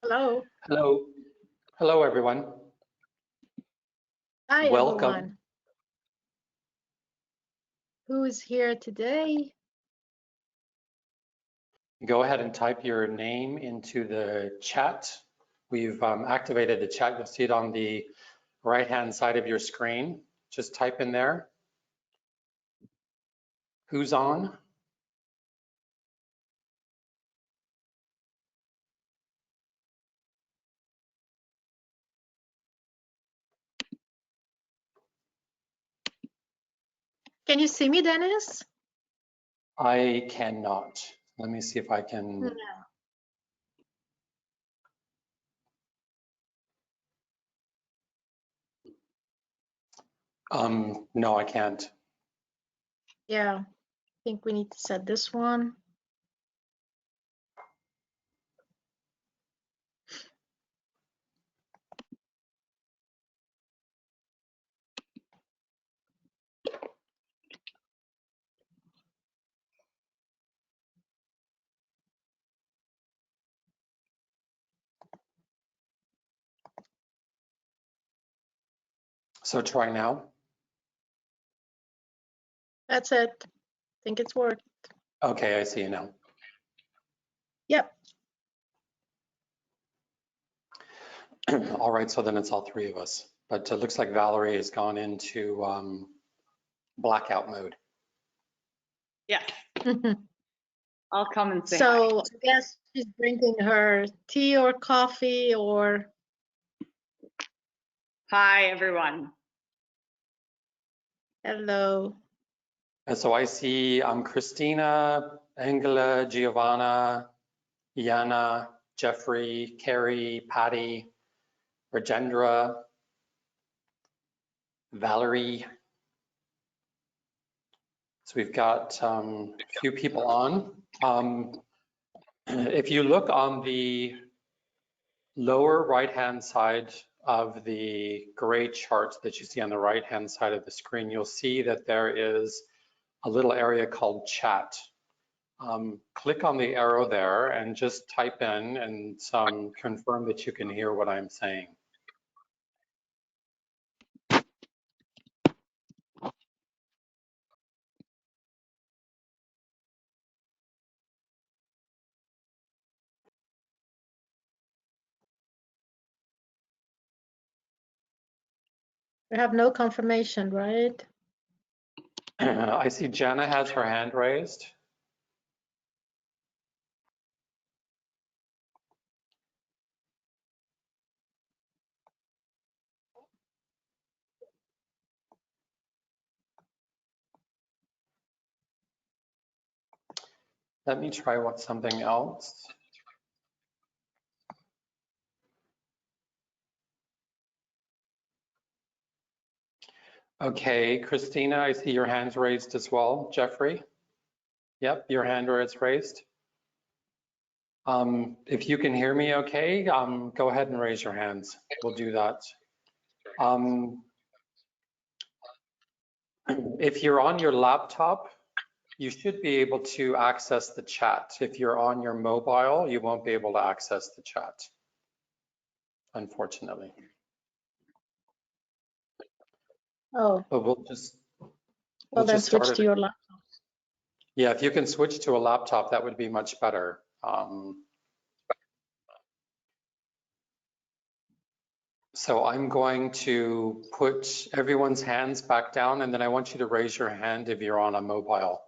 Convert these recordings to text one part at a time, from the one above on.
Hello. Hello. Hello, everyone. Hi, Welcome. everyone. Who is here today? Go ahead and type your name into the chat. We've activated the chat. You'll see it on the right-hand side of your screen. Just type in there. Who's on? Can you see me, Dennis? I cannot. Let me see if I can. No, I can't. Yeah, I think we need to set this one. So try now. That's it. I think it's worked. Okay, I see you now. Yep. All right, so then it's all three of us. But it looks like Valerie has gone into blackout mode. Yeah, I'll come and say So I guess she's drinking her tea or coffee or. hi, everyone. Hello. And so I see Christina, Angela, Giovanna, Yana, Jeffrey, Carrie, Patty, Rajendra, Valerie. So we've got a few people on. If you look on the lower right-hand side of the gray chart that you see on the right-hand side of the screen, you'll see that there is a little area called chat. Click on the arrow there and just type in and confirm that you can hear what I'm saying. We have no confirmation, right? I see Jana has her hand raised. Let me try something else. Okay, Christina, I see your hands raised as well. Jeffrey? Yep, your hand is raised. If you can hear me okay, go ahead and raise your hands. We'll do that. If you're on your laptop, you should be able to access the chat. If you're on your mobile, you won't be able to access the chat, unfortunately. Oh. But we'll just Then switch to your laptop. Yeah, if you can switch to a laptop, that would be much better. So I'm going to put everyone's hands back down, and then I want you to raise your hand if you're on a mobile.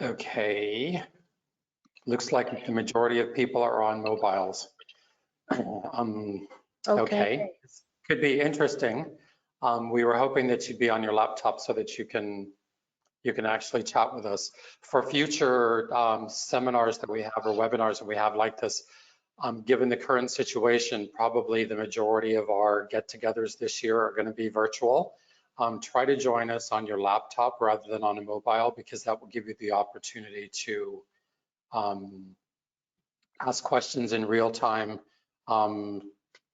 Okay. Looks like the majority of people are on mobiles. Okay. Could be interesting. We were hoping that you'd be on your laptop so that you can actually chat with us. For future seminars that we have or webinars that we have like this, given the current situation, probably the majority of our get-togethers this year are going to be virtual. try to join us on your laptop rather than on a mobile, because that will give you the opportunity to ask questions in real time,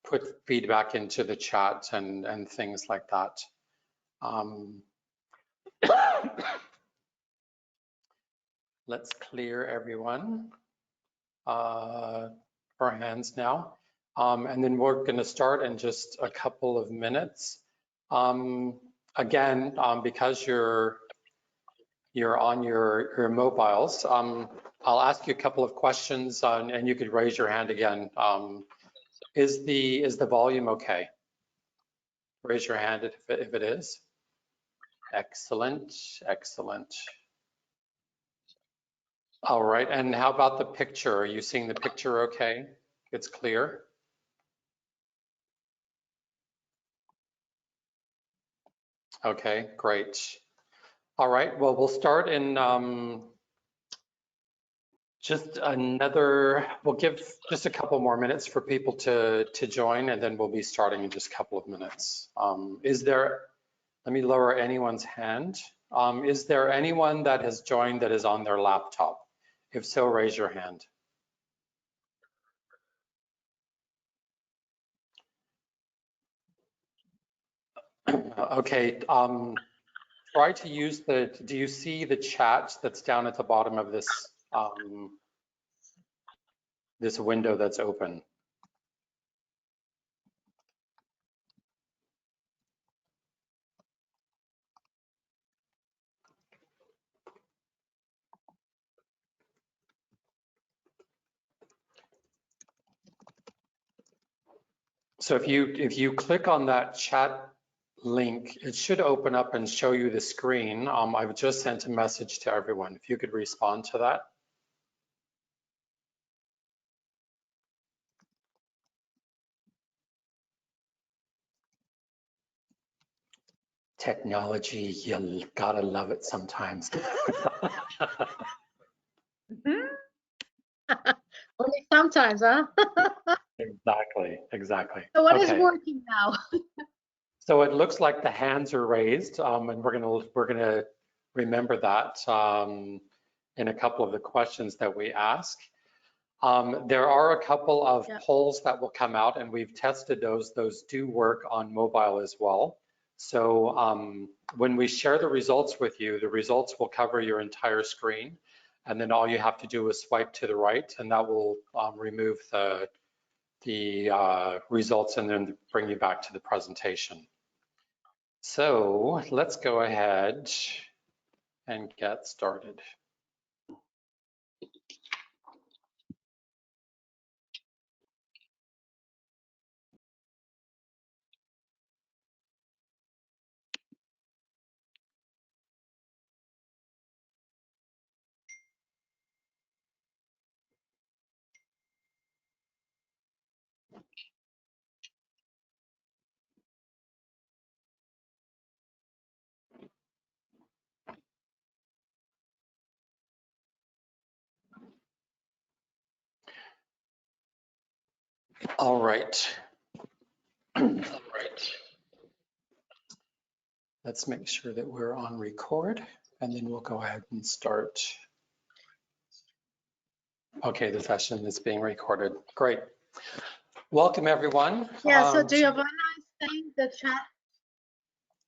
put feedback into the chat and things like that. Let's clear everyone for hands now. And then we're going to start in just a couple of minutes. Again, because you're on your mobiles, I'll ask you a couple of questions and you could raise your hand again. Is the volume okay? Raise your hand if it is. Excellent, excellent. All right, and how about the picture? Are you seeing the picture okay? It's clear? Okay, great. All right, well, we'll start in we'll give just a couple more minutes for people to join, and then we'll be starting in just a couple of minutes. Let me lower anyone's hand. Is there anyone that has joined that is on their laptop? If so, raise your hand. Okay, try to use do you see the chat that's down at the bottom of this, this window that's open? So if you click on that chat link, it should open up and show you the screen. I've just sent a message to everyone. If you could respond to that. Technology, you gotta love it sometimes. Only sometimes, huh? Exactly. So what is working now? So it looks like the hands are raised, and we're gonna remember that in a couple of the questions that we ask. There are a couple of polls that will come out, and we've tested those. Those do work on mobile as well. So when we share the results with you, the results will cover your entire screen, and then all you have to do is swipe to the right, and that will remove the results and then bring you back to the presentation. So let's go ahead and get started. All right. Let's make sure that we're on record, and then we'll go ahead and start. Okay, the session is being recorded. Great. Welcome, everyone. Yeah, so Giovanna is saying the chat.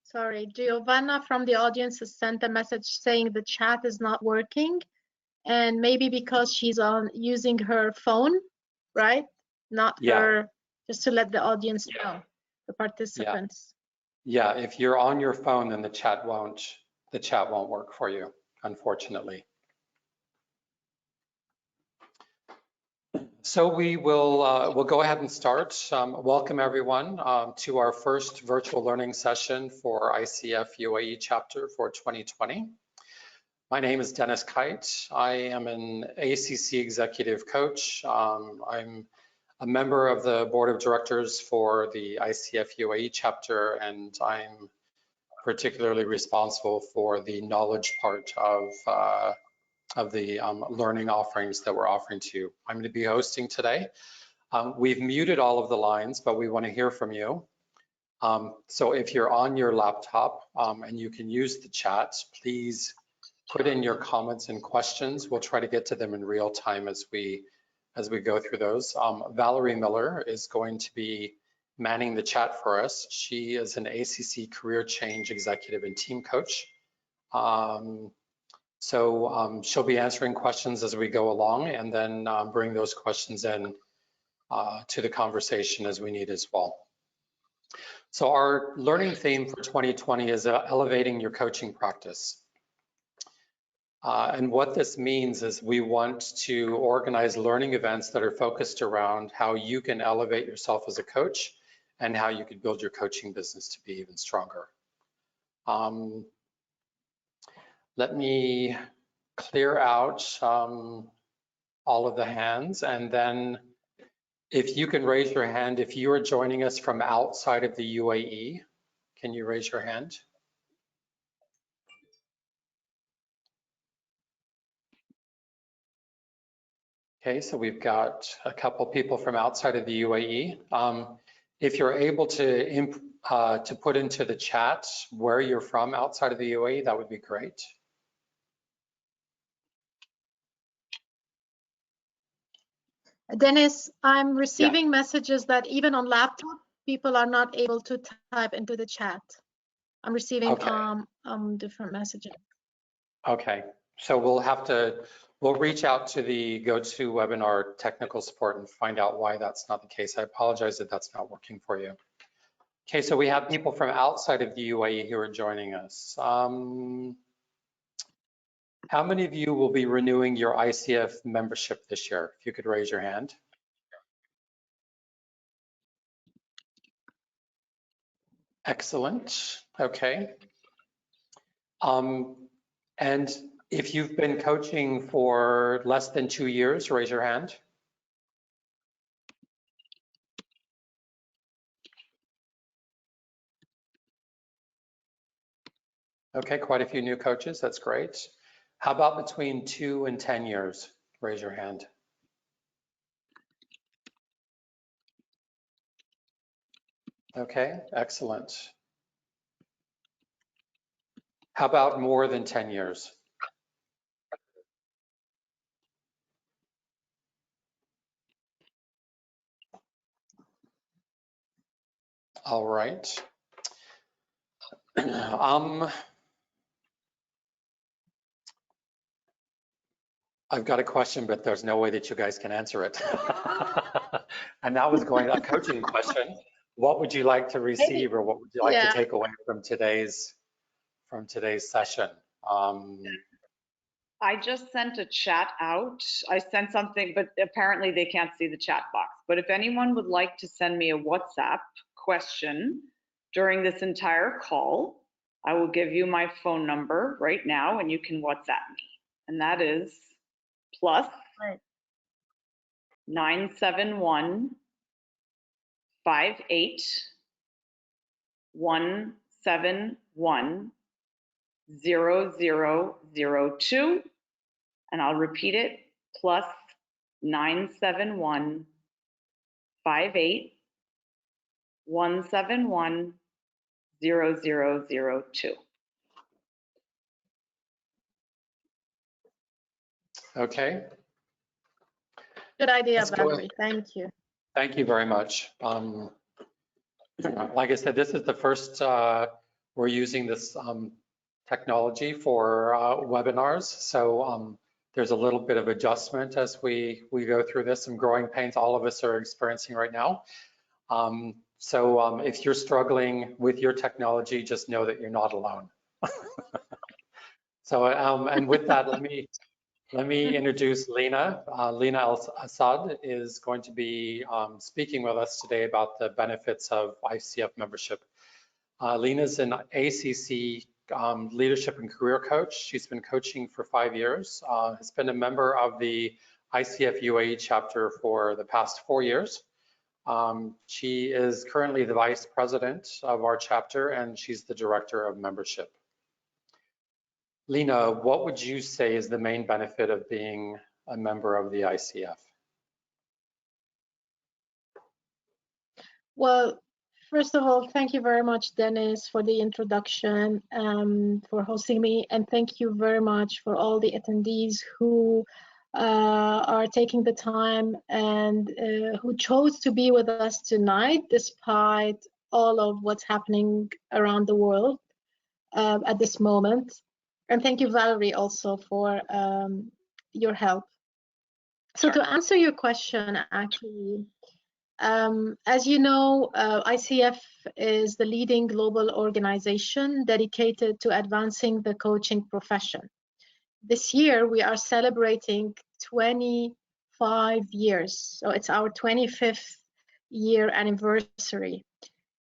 Sorry, Giovanna from the audience has sent a message saying the chat is not working, and maybe because she's using her phone, right? Not her, just to let the audience know, the participants. Yeah, if you're on your phone, then the chat won't work for you, unfortunately. So we'll go ahead and start. Welcome everyone to our first virtual learning session for ICF UAE chapter for 2020. My name is Dennis Kite. I am an ACC executive coach. I'm a member of the board of directors for the ICF UAE chapter, and I'm particularly responsible for the knowledge part of the learning offerings that we're offering to you. I'm going to be hosting today. We've muted all of the lines, but we want to hear from you. So if you're on your laptop and you can use the chat, please put in your comments and questions. We'll try to get to them in real time as we go through those. Valerie Miller is going to be manning the chat for us. She is an ACC career change executive and team coach. She'll be answering questions as we go along, and then bring those questions in to the conversation as we need as well. So our learning theme for 2020 is elevating your coaching practice. And what this means is we want to organize learning events that are focused around how you can elevate yourself as a coach and how you could build your coaching business to be even stronger. Let me clear out all of the hands, and then if you can raise your hand, if you are joining us from outside of the UAE, can you raise your hand? Okay, so we've got a couple people from outside of the UAE. If you're able to put into the chat where you're from outside of the UAE, that would be great. Dennis, I'm receiving messages that even on laptop, people are not able to type into the chat. I'm receiving different messages. Okay, so we'll reach out to the GoToWebinar technical support and find out why that's not the case. I apologize that that's not working for you. Okay, so we have people from outside of the UAE who are joining us. How many of you will be renewing your ICF membership this year? If you could raise your hand. Excellent, okay. And if you've been coaching for less than 2 years, raise your hand. Okay, quite a few new coaches, that's great. How about between 2 and 10 years? Raise your hand. Okay, excellent. How about more than 10 years? All right. I've got a question, but there's no way that you guys can answer it. And that was going a coaching question. What would you like to receive, or what would you like to take away from today's session? I just sent a chat out. I sent something, but apparently they can't see the chat box. But if anyone would like to send me a WhatsApp question during this entire call, I will give you my phone number right now and you can WhatsApp me. And that is plus 971 58 171 0002, and I'll repeat it, plus 971 58 171 0002. Okay. Good idea, Valerie. Thank you. Thank you very much. Like I said, this is the first we're using this technology for webinars. So there's a little bit of adjustment as we go through this, some growing pains all of us are experiencing right now. So if you're struggling with your technology, just know that you're not alone. So and with that, let me introduce Lena. Lena Al-Assad is going to be speaking with us today about the benefits of ICF membership. Lena's an ACC leadership and career coach. She's been coaching for 5 years, has been a member of the ICF UAE chapter for the past 4 years. She is currently the vice president of our chapter, and she's the director of membership. Lena, what would you say is the main benefit of being a member of the ICF? Well, First of all, thank you very much, Dennis, for the introduction, for hosting me, and thank you very much for all the attendees who are taking the time and who chose to be with us tonight, despite all of what's happening around the world at this moment. And thank you, Valerie, also for your help. So to answer your question, actually, as you know, ICF is the leading global organization dedicated to advancing the coaching profession. This year, we are celebrating 25 years. So it's our 25th year anniversary.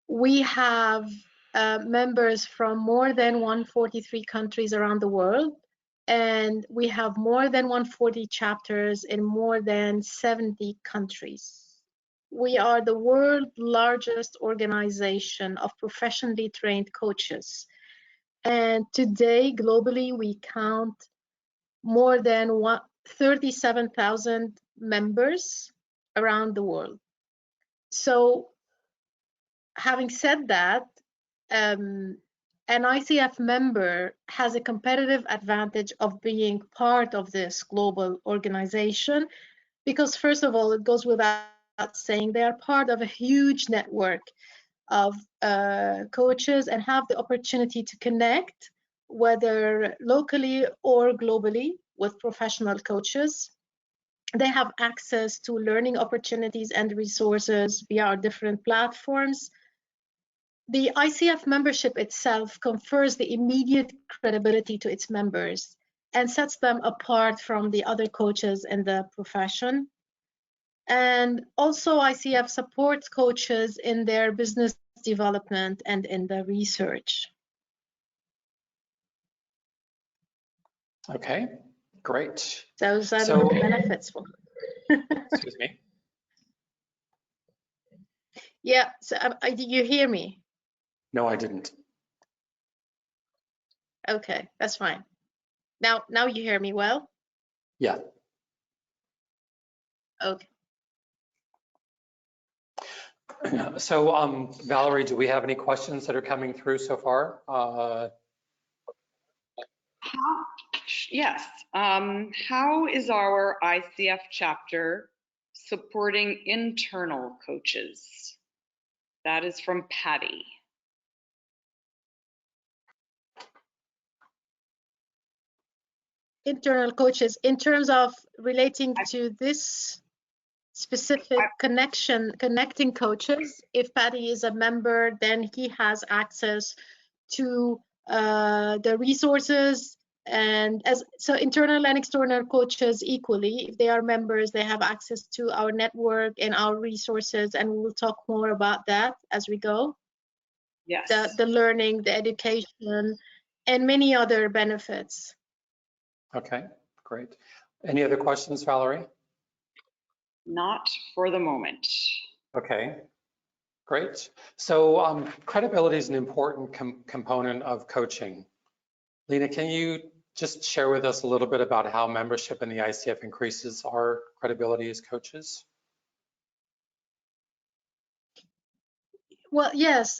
We have members from more than 143 countries around the world, and we have more than 140 chapters in more than 70 countries. We are the world's largest organization of professionally trained coaches. And today, globally, we count more than 37,000 members around the world. So, having said that, an ICF member has a competitive advantage of being part of this global organization because, first of all, it goes without saying they are part of a huge network of coaches and have the opportunity to connect, whether locally or globally, with professional coaches. They have access to learning opportunities and resources via our different platforms. The ICF membership itself confers the immediate credibility to its members and sets them apart from the other coaches in the profession. And also ICF supports coaches in their business development and in the research. Okay, great. Those are the benefits. Excuse me. Yeah, so did you hear me? No, I didn't. Okay, that's fine. Now you hear me well? Yeah. Okay. So, Valerie, do we have any questions that are coming through so far? Yes. How is our ICF chapter supporting internal coaches? That is from Patty. Internal coaches, in terms of relating to this specific connecting coaches, if Patty is a member, then he has access to the resources, and so internal and external coaches equally, if they are members, they have access to our network and our resources, and we will talk more about that as we go. Yes. The learning, the education, and many other benefits. Okay, great. Any other questions, Valerie? Not for the moment. Okay, great. So credibility is an important component of coaching. Lena, can you just share with us a little bit about how membership in the ICF increases our credibility as coaches? Well, yes.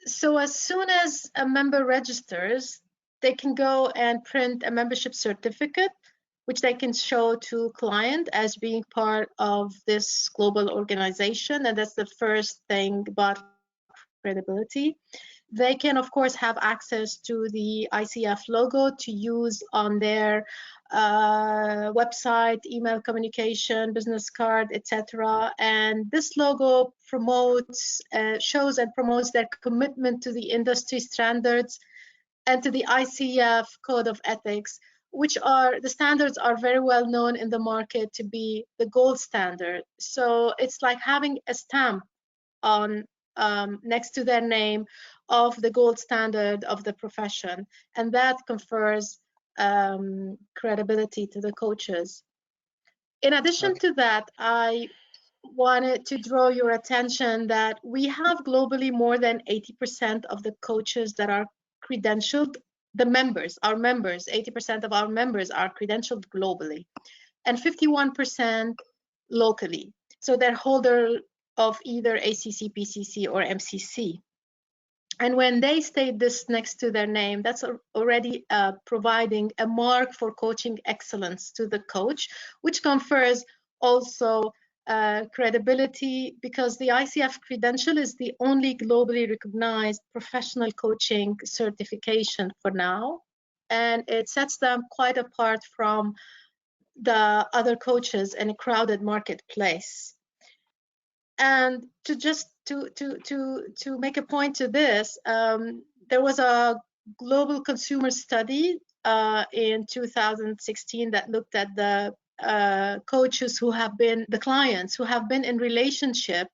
So as soon as a member registers, they can go and print a membership certificate, which they can show to client as being part of this global organization. And that's the first thing about credibility. They can, of course, have access to the ICF logo to use on their website, email communication, business card, etc. And this logo promotes, shows and promotes their commitment to the industry standards and to the ICF code of ethics, which are, the standards are very well known in the market to be the gold standard. So it's like having a stamp on next to their name of the gold standard of the profession, and that confers credibility to the coaches. In addition to that, I wanted to draw your attention that we have globally more than 80% of the coaches that are credentialed, the members, our members, 80% of our members are credentialed globally, and 51% locally. So they hold of either ACC, PCC, or MCC. And when they state this next to their name, that's already providing a mark for coaching excellence to the coach, which confers also credibility, because the ICF credential is the only globally recognized professional coaching certification for now. And it sets them quite apart from the other coaches in a crowded marketplace. And to just to make a point to this, there was a global consumer study in 2016 that looked at the coaches who have been, the clients who have been in relationship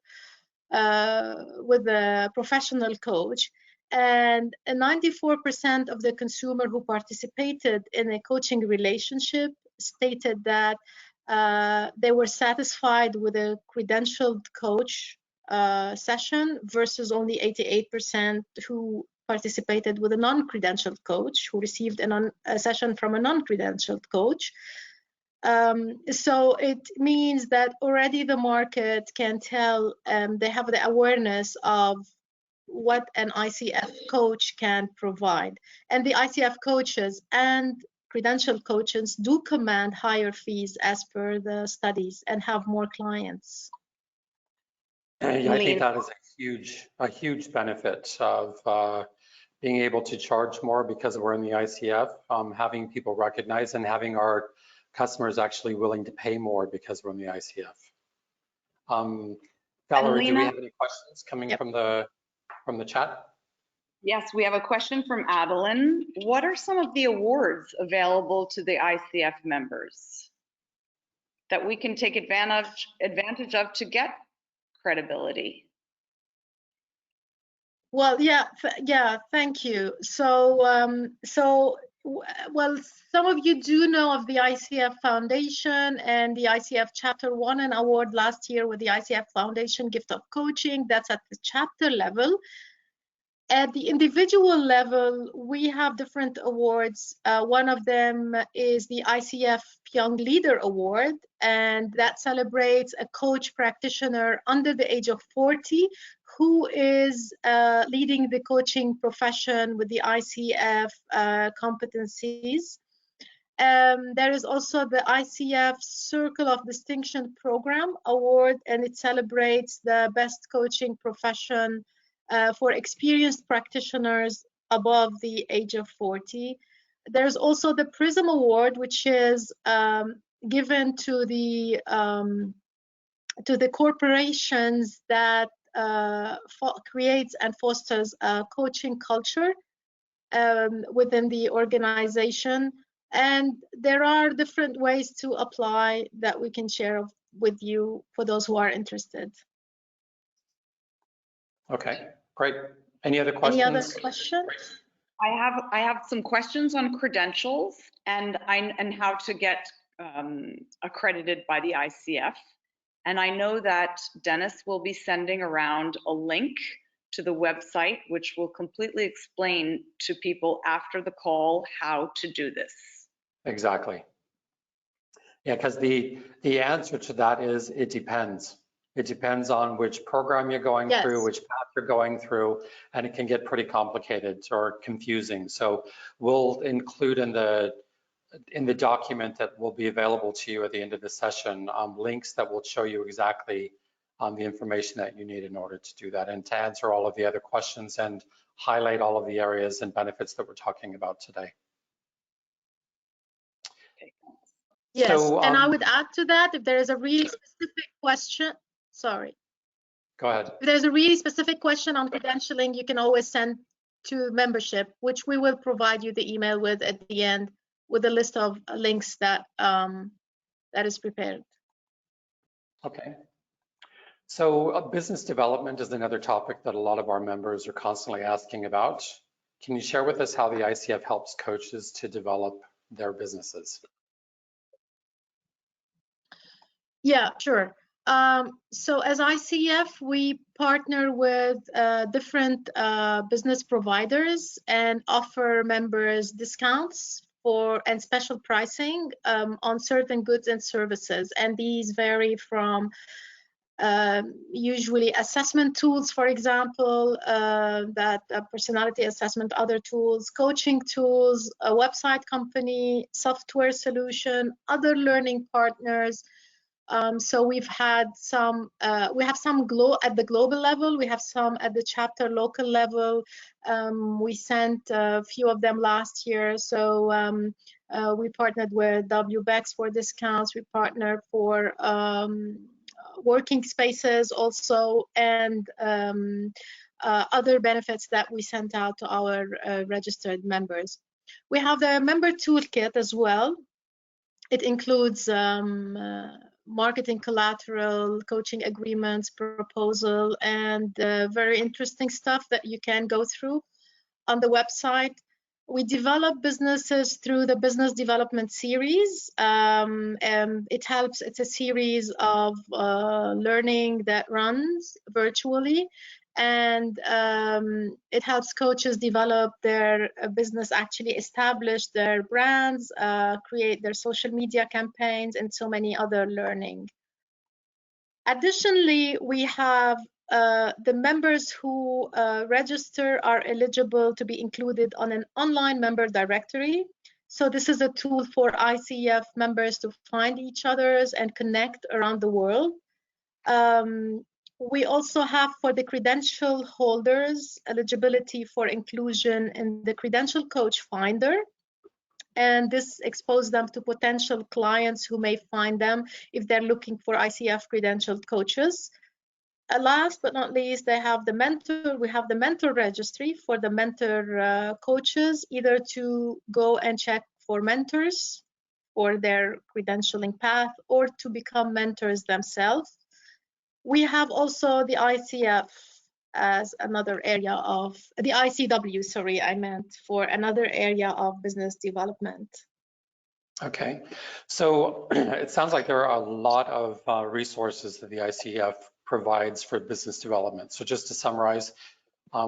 with a professional coach, and 94% of the consumer who participated in a coaching relationship stated that they were satisfied with a credentialed coach session, versus only 88% who participated with a non-credentialed coach, who received a session from a non-credentialed coach. So it means that already the market can tell, they have the awareness of what an ICF coach can provide. And the ICF coaches and credentialed coaches do command higher fees as per the studies and have more clients. Yeah, I think that is a huge benefit of being able to charge more because we're in the ICF, having people recognize and having our customers actually willing to pay more because we're in the ICF. Valerie, do we have any questions coming from the chat? Yes, we have a question from Adeline. What are some of the awards available to the ICF members that we can take advantage of to get credibility? Well, yeah, thank you. So, well, some of you do know of the ICF Foundation and the ICF Chapter won an award last year with the ICF Foundation Gift of Coaching. That's at the chapter level. At the individual level, we have different awards. One of them is the ICF Young Leader Award, and that celebrates a coach practitioner under the age of 40 who is leading the coaching profession with the ICF competencies. There is also the ICF Circle of Distinction Program Award, and it celebrates the best coaching profession for experienced practitioners above the age of 40. There's also the PRISM Award, which is given to the corporations that creates and fosters a coaching culture within the organization. And there are different ways to apply that we can share with you for those who are interested. Okay, great. Any other questions? Any other questions? I have some questions on credentials and how to get accredited by the ICF. And I know that Dennis will be sending around a link to the website, which will completely explain to people after the call how to do this. Exactly. Yeah, because the answer to that is it depends. It depends on which program you're going through, which path you're going through, and it can get pretty complicated or confusing. So we'll include in the document that will be available to you at the end of the session links that will show you exactly the information that you need in order to do that, and to answer all of the other questions and highlight all of the areas and benefits that we're talking about today. Yes, so, and I would add to that, if there is a really specific question, sorry. Go ahead. If there's a really specific question on credentialing, you can always send to membership, which we will provide you the email with at the end, with a list of links that that is prepared. Okay. So business development is another topic that a lot of our members are constantly asking about. Can you share with us how the ICF helps coaches to develop their businesses? Yeah, sure. So as ICF, we partner with different business providers and offer members discounts and special pricing on certain goods and services. And these vary from usually assessment tools, for example, that personality assessment, other tools, coaching tools, a website company, software solution, other learning partners. So we've had some, we have some at the global level, we have some at the chapter local level. We sent a few of them last year. So we partnered with WBEX for discounts. We partnered for working spaces also, and other benefits that we sent out to our registered members. We have the member toolkit as well. It includes marketing collateral, coaching agreements, proposal, and very interesting stuff that you can go through on the website. We develop businesses through the business development series. It helps, it's a series of learning that runs virtually, and it helps coaches develop their business, actually establish their brands, create their social media campaigns, and so many other learning. Additionally, we have the members who register are eligible to be included on an online member directory. So this is a tool for ICF members to find each other and connect around the world. We also have, for the credential holders, eligibility for inclusion in the Credential Coach Finder. And this exposes them to potential clients who may find them if they're looking for ICF credentialed coaches. Last but not least, we have the mentor registry for the mentor coaches, either to go and check for mentors for their credentialing path or to become mentors themselves. We have also the ICF as another area of, the ICW, sorry, I meant, for another area of business development. Okay, so it sounds like there are a lot of resources that the ICF provides for business development. So just to summarize,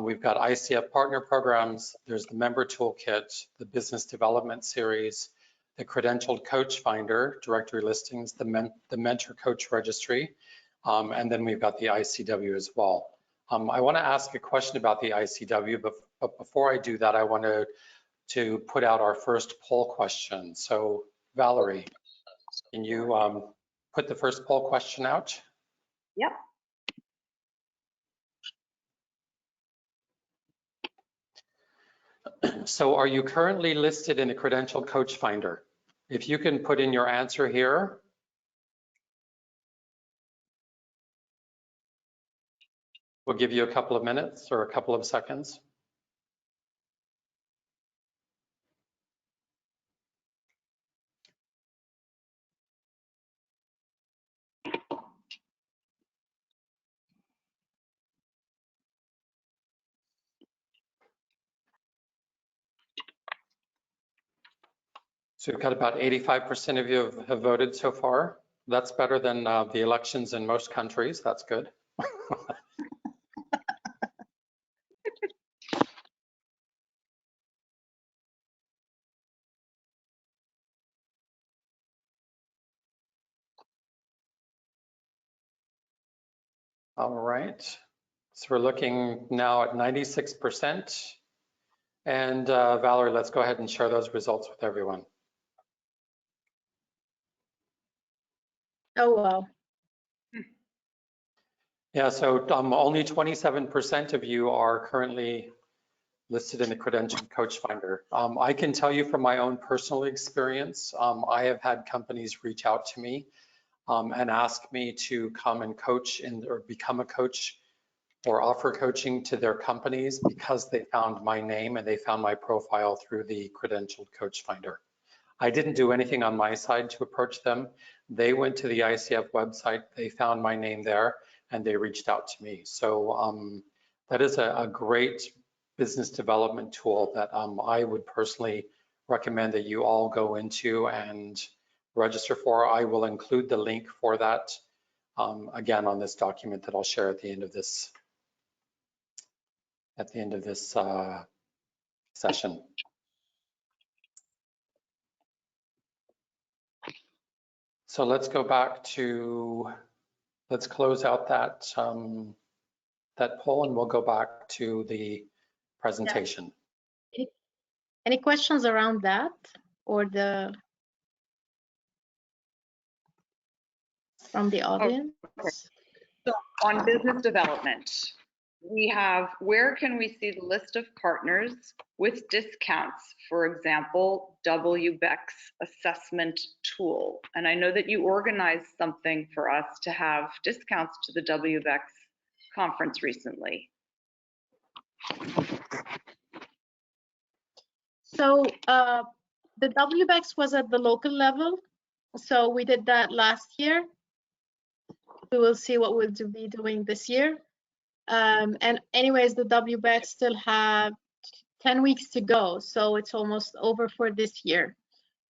we've got ICF partner programs, there's the member toolkit, the business development series, the credentialed coach finder, directory listings, the mentor coach registry, and then we've got the ICW as well. I want to ask a question about the ICW, but before I do that, I want to put out our first poll question. So Valerie, can you put the first poll question out? Yep. So are you currently listed in a credentialed coach finder? If you can put in your answer here. We'll give you a couple of minutes or a couple of seconds. So we've got about 85% of you have voted so far. That's better than the elections in most countries. That's good. All right. So we're looking now at 96%. And Valerie, let's go ahead and share those results with everyone. Oh, wow. Yeah, so only 27% of you are currently listed in the credentialed coach finder. I can tell you from my own personal experience, I have had companies reach out to me and ask me to come and coach or become a coach or offer coaching to their companies because they found my name and they found my profile through the credentialed coach finder. I didn't do anything on my side to approach them. They went to the ICF website, they found my name there, and they reached out to me. So that is a great business development tool that I would personally recommend that you all go into and register for. I will include the link for that again on this document that I'll share at the end of this session. So let's go back to let's close out that that poll, and we'll go back to the presentation. Any questions around that or from the audience? Okay. So on business development, we have, where can we see the list of partners with discounts? For example, WBEC's assessment tool. And I know that you organized something for us to have discounts to the WBEC's conference recently. So the WBECS was at the local level. So we did that last year. We will see what we'll be doing this year. And anyways, the WBECS still have 10 weeks to go. So it's almost over for this year.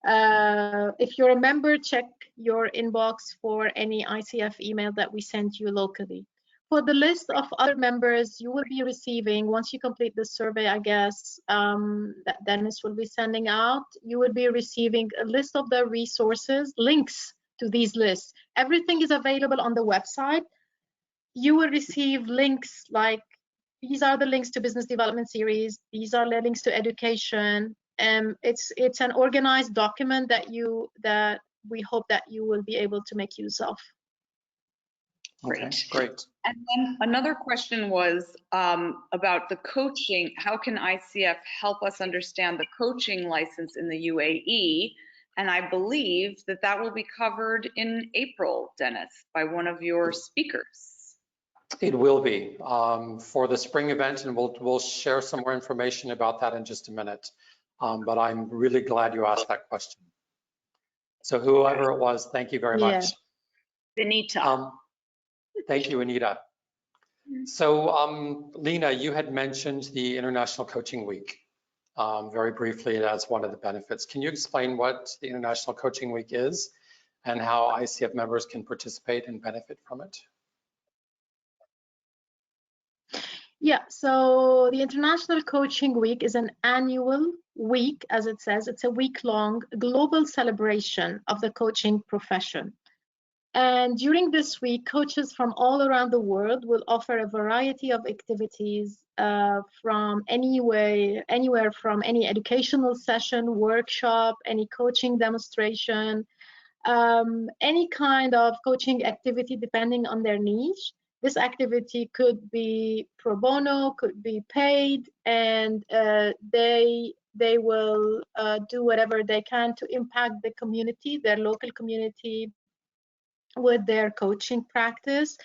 If you're a member, check your inbox for any ICF email that we sent you locally. For the list of other members you will be receiving, once you complete the survey, I guess, that Dennis will be sending out, you will be receiving a list of the resources, links to these lists. Everything is available on the website. You will receive links like, these are the links to business development series, these are the links to education. It's an organized document that we hope that you will be able to make use of. Great. Okay, great. And then another question was about the coaching. How can ICF help us understand the coaching license in the UAE? And I believe that that will be covered in April, Dennis, by one of your speakers. It will be for the spring event, and we'll share some more information about that in just a minute. But I'm really glad you asked that question. So whoever it was, thank you very much. Benita. Thank you, Anita. So Lena, you had mentioned the International Coaching Week very briefly as one of the benefits. Can you explain what the International Coaching Week is and how ICF members can participate and benefit from it? Yeah, so the International Coaching Week is an annual week, as it says. It's a week-long global celebration of the coaching profession. And during this week, coaches from all around the world will offer a variety of activities from anywhere from any educational session, workshop, any coaching demonstration, any kind of coaching activity depending on their niche. This activity could be pro bono, could be paid, and they will do whatever they can to impact the community, their local community, with their coaching practice.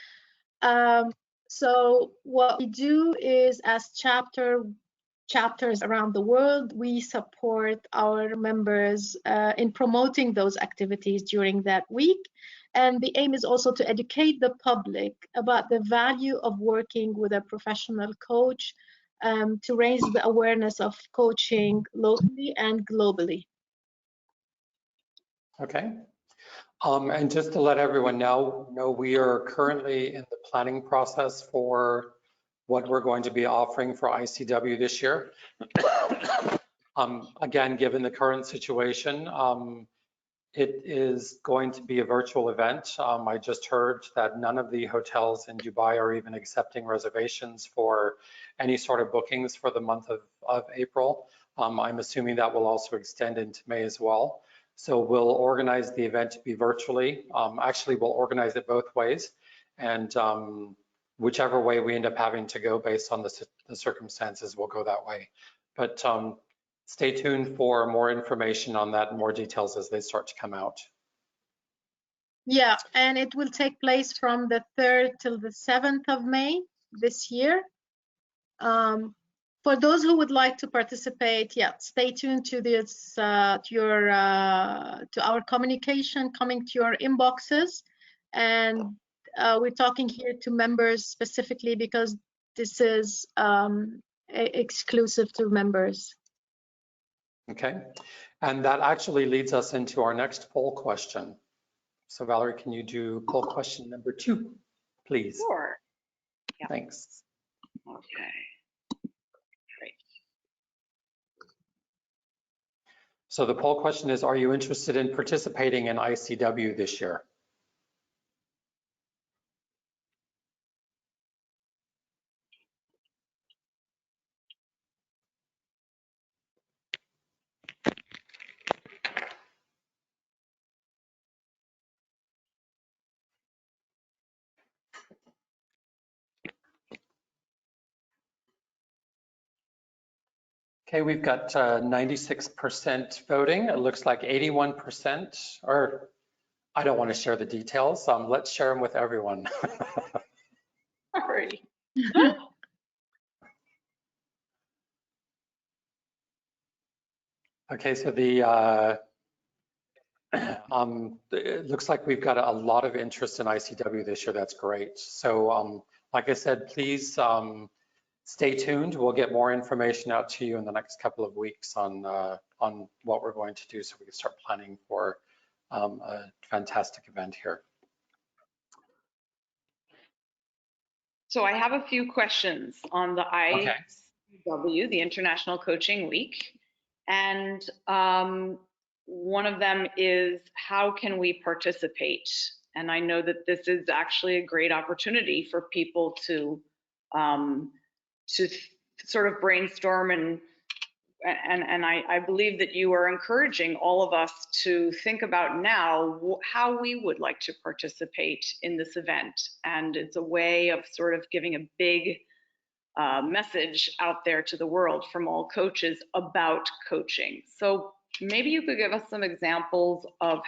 So what we do is, as chapters around the world, we support our members in promoting those activities during that week. And the aim is also to educate the public about the value of working with a professional coach, to raise the awareness of coaching locally and globally. Okay. And just to let everyone know, we are currently in the planning process for what we're going to be offering for ICW this year. Again, given the current situation, it is going to be a virtual event. I just heard that none of the hotels in Dubai are even accepting reservations for any sort of bookings for the month of April. I'm assuming that will also extend into May as well. So we'll organize the event to be virtually. Actually, we'll organize it both ways. And whichever way we end up having to go based on the circumstances, we'll go that way. But stay tuned for more information on that and more details as they start to come out. Yeah, and it will take place from the 3rd till the 7th of May this year. For those who would like to participate, yeah, stay tuned to this, to our communication coming to your inboxes. And we're talking here to members specifically because this is exclusive to members. Okay, and that actually leads us into our next poll question. So Valerie, can you do poll question number 2, please? Sure. Yeah. Thanks. Okay. Great. So the poll question is, are you interested in participating in ICW this year? Okay, we've got 96% voting. It looks like 81%, or I don't want to share the details. Let's share them with everyone. Sorry. Okay, so it looks like we've got a lot of interest in ICW this year. That's great. So like I said, please stay tuned. We'll get more information out to you in the next couple of weeks on what we're going to do so we can start planning for a fantastic event here. So I have a few questions on the ICW, the International Coaching Week. And one of them is, how can we participate? And I know that this is actually a great opportunity for people to sort of brainstorm, and I believe that you are encouraging all of us to think about now how we would like to participate in this event. And it's a way of sort of giving a big message out there to the world from all coaches about coaching. So maybe you could give us some examples of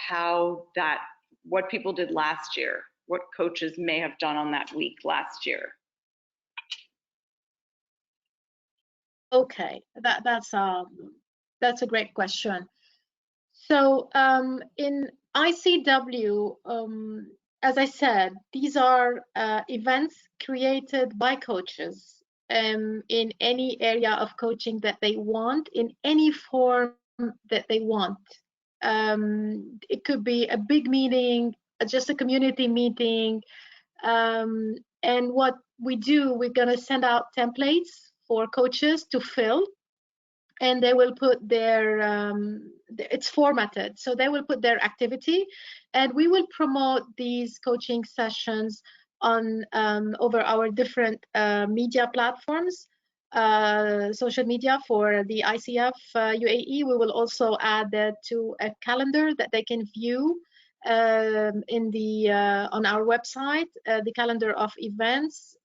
what people did last year, what coaches may have done on that week last year. Okay, that's a great question. So in ICW, as I said, these are events created by coaches in any area of coaching that they want, in any form that they want. It could be a big meeting, just a community meeting, and what we do, we're going to send out templates for coaches to fill, and they will put their it's formatted, so they will put their activity, and we will promote these coaching sessions on over our different media platforms, social media for the ICF UAE. We will also add that to a calendar that they can view in the on our website, the calendar of events,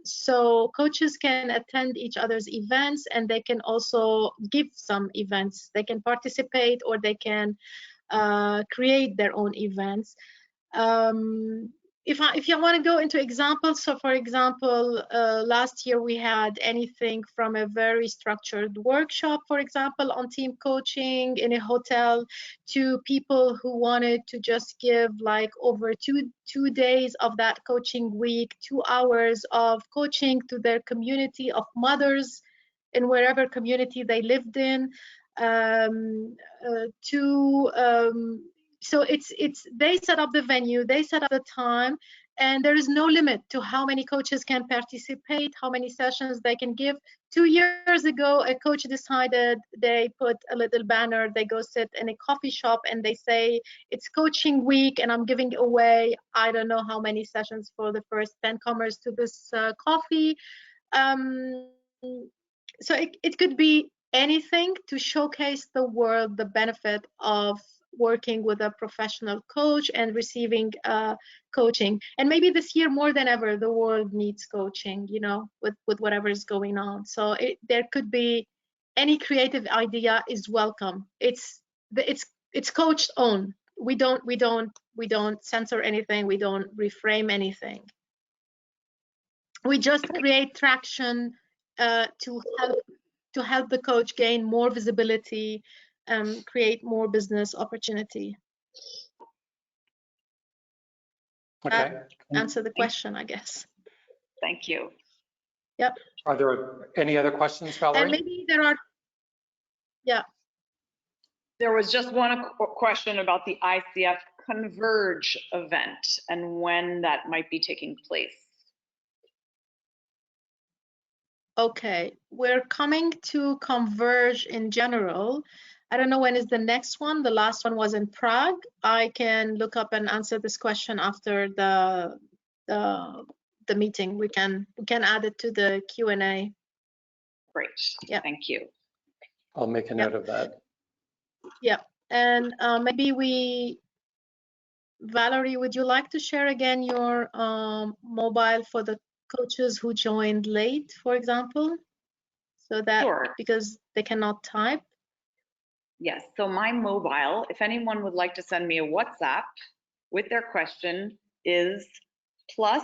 so coaches can attend each other's events, and they can also give some events. They can participate, or they can create their own events. If you want to go into examples, so for example, last year we had anything from a very structured workshop, for example, on team coaching in a hotel, to people who wanted to just give like over two days of that coaching week, 2 hours of coaching to their community of mothers in wherever community they lived in, so it's they set up the venue, they set up the time, and there is no limit to how many coaches can participate, how many sessions they can give. 2 years ago, a coach decided, they put a little banner, they go sit in a coffee shop, and they say, it's coaching week, and I'm giving away, I don't know how many sessions for the first 10 comers to this coffee. So it could be anything to showcase the world the benefit of working with a professional coach and receiving coaching. And maybe this year more than ever, the world needs coaching, you know, with whatever is going on. So there could be any creative idea is welcome. It's coach own. We don't censor anything. We don't reframe anything. We just create traction to help the coach gain more visibility, create more business opportunity. Okay. Answer the question, I guess. Thank you. Yep. Are there any other questions, Valerie? And maybe there are, yeah. There was just one question about the ICF Converge event and when that might be taking place. Okay, we're coming to Converge in general. I don't know when is the next one. The last one was in Prague. I can look up and answer this question after the meeting. We can add it to the Q&A. Great. Yeah. Thank you. I'll make a note of that. Yeah, and maybe Valerie, would you like to share again your mobile for the coaches who joined late, for example? so that Sure. because they cannot type. Yes, so my mobile, if anyone would like to send me a WhatsApp with their question, is plus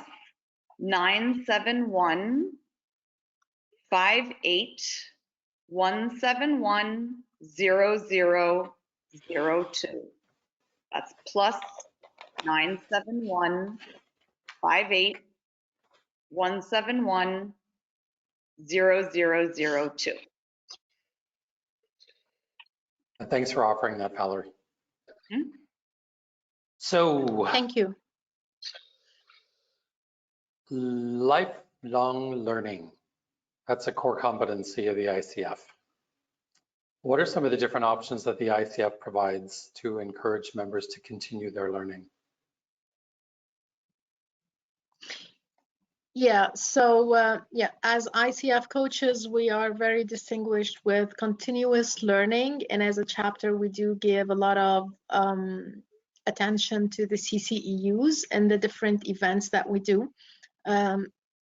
971 58 171 0002. That's plus 971 58 171 0002. Thanks for offering that, Valerie. Hmm? So, Thank you. lifelong learning. That's a core competency of the ICF. What are some of the different options that the ICF provides to encourage members to continue their learning? Yeah, so as ICF coaches, we are very distinguished with continuous learning, and as a chapter, we do give a lot of attention to the CCEUs and the different events that we do.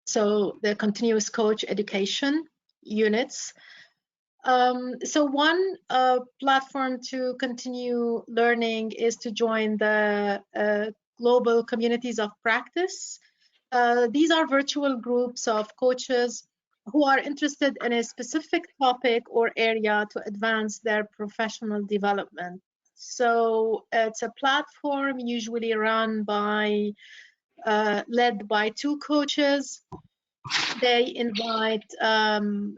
So the continuous coach education units. So one platform to continue learning is to join the global communities of practice. These are virtual groups of coaches who are interested in a specific topic or area to advance their professional development. So it's a platform usually run by, led by two coaches. They invite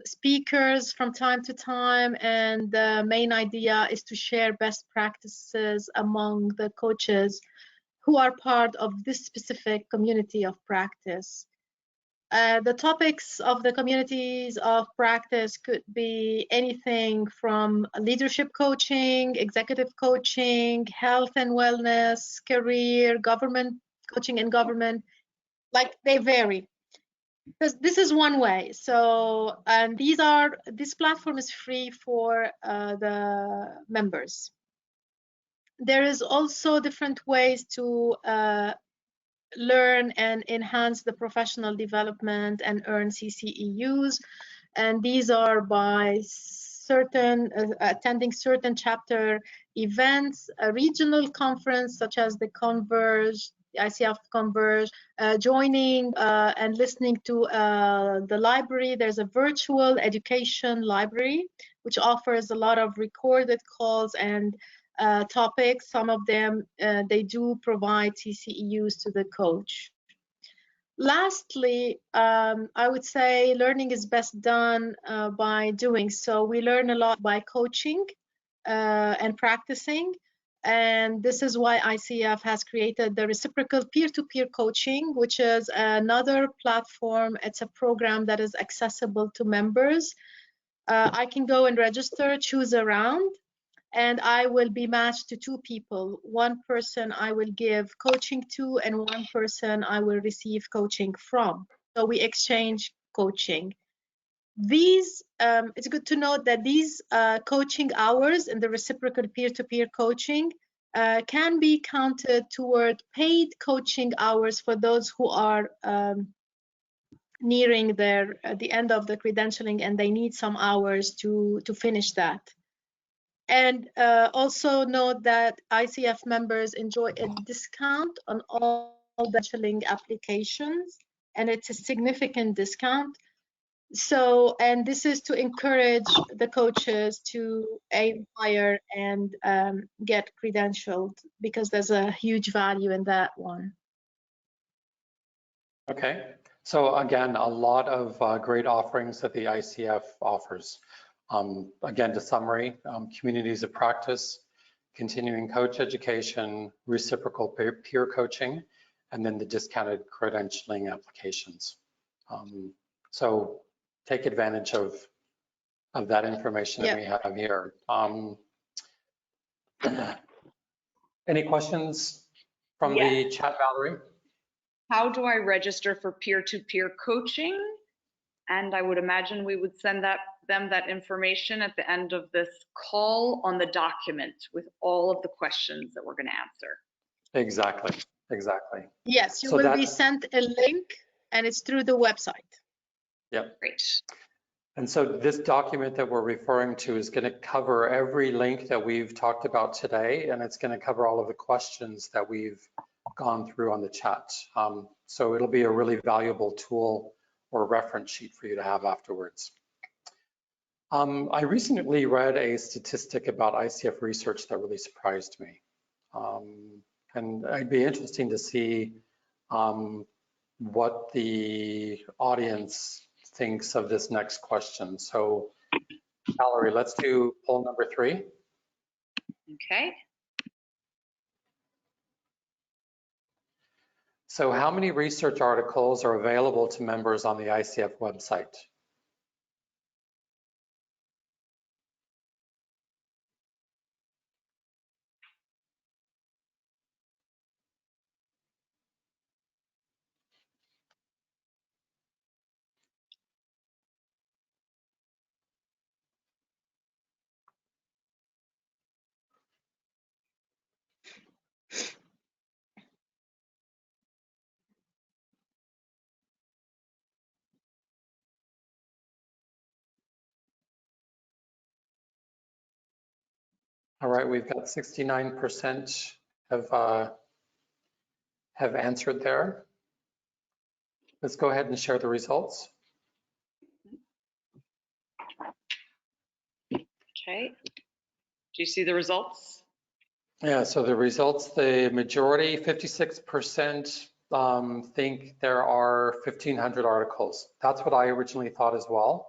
speakers from time to time, and the main idea is to share best practices among the coaches who are part of this specific community of practice. The topics of the communities of practice could be anything from leadership coaching, executive coaching, health and wellness, career, government, coaching and government, like they vary. This is one way. So, and this platform is free for the members. There is also different ways to learn and enhance the professional development and earn CCEUs, and these are by attending certain chapter events, a regional conference such as the Converge, the ICF Converge, joining and listening to the library. There's a virtual education library which offers a lot of recorded calls and topics. Some of them, they do provide CCEUs to the coach. Lastly, I would say learning is best done by doing. So we learn a lot by coaching and practicing. And this is why ICF has created the reciprocal peer-to-peer coaching, which is another platform. It's a program that is accessible to members. I can go and register, choose a round, and I will be matched to two people. One person I will give coaching to, and one person I will receive coaching from. So we exchange coaching. These, it's good to note that these coaching hours in the reciprocal peer-to-peer coaching can be counted toward paid coaching hours for those who are nearing the end of the credentialing and they need some hours to finish that. And also note that ICF members enjoy a discount on all credentialing applications, and it's a significant discount. So, and this is to encourage the coaches to aim higher and get credentialed, because there's a huge value in that one. Okay, so again, a lot of great offerings that the ICF offers. Again, to summary, communities of practice, continuing coach education, reciprocal peer coaching, and then the discounted credentialing applications. So take advantage of that information that we have here. Any questions from the chat, Valerie? How do I register for peer-to-peer coaching? And I would imagine we would send them that information at the end of this call on the document with all of the questions that we're going to answer. Exactly, exactly. Yes, you will be sent a link, and it's through the website. Yep. Great. And so this document that we're referring to is going to cover every link that we've talked about today, and it's going to cover all of the questions that we've gone through on the chat. So it'll be a really valuable tool or reference sheet for you to have afterwards. I recently read a statistic about ICF research that really surprised me. And it'd be interesting to see what the audience thinks of this next question. So Valerie, let's do poll number 3. Okay. So how many research articles are available to members on the ICF website? All right, we've got 69% have answered there. Let's go ahead and share the results. Okay. Do you see the results? Yeah, so the results, the majority, 56%, think there are 1,500 articles. That's what I originally thought as well.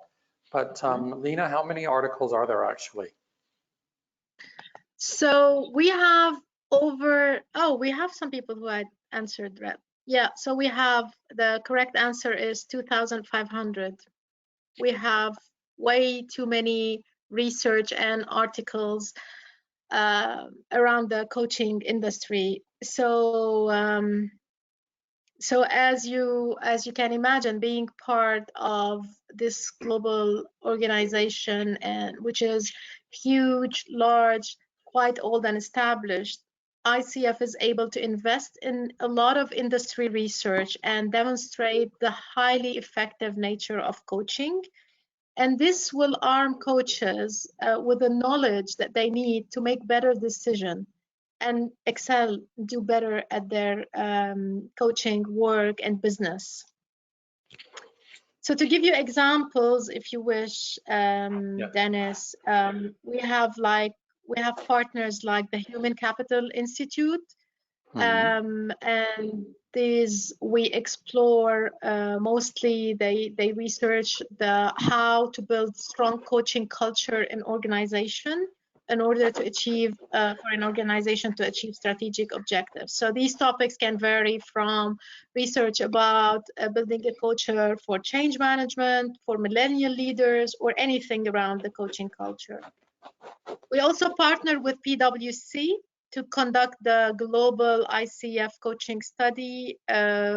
But Lena, how many articles are there actually? So we have we have some people who had answered that. Yeah, so we have, the correct answer is 2,500. We have way too many research and articles around the coaching industry. So so as you can imagine, being part of this global organization, and which is huge, large, quite old and established, ICF is able to invest in a lot of industry research and demonstrate the highly effective nature of coaching. And this will arm coaches with the knowledge that they need to make better decisions and excel, do better at their coaching work and business. So to give you examples, if you wish, Dennis, we have partners like the Human Capital Institute, and these we explore mostly. They research how to build strong coaching culture in organization in order to achieve for an organization to achieve strategic objectives. So these topics can vary from research about building a culture for change management, for millennial leaders, or anything around the coaching culture. We also partner with PwC to conduct the global ICF coaching study,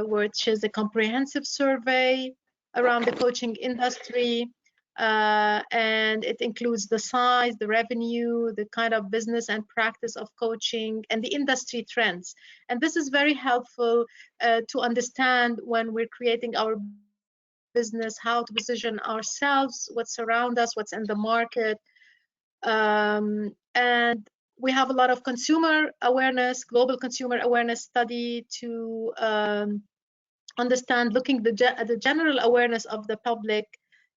which is a comprehensive survey around the coaching industry. And it includes the size, the revenue, the kind of business and practice of coaching, and the industry trends. And this is very helpful to understand when we're creating our business, how to position ourselves, what's around us, what's in the market. And we have a lot of consumer awareness, global consumer awareness study to understand, looking at the general awareness of the public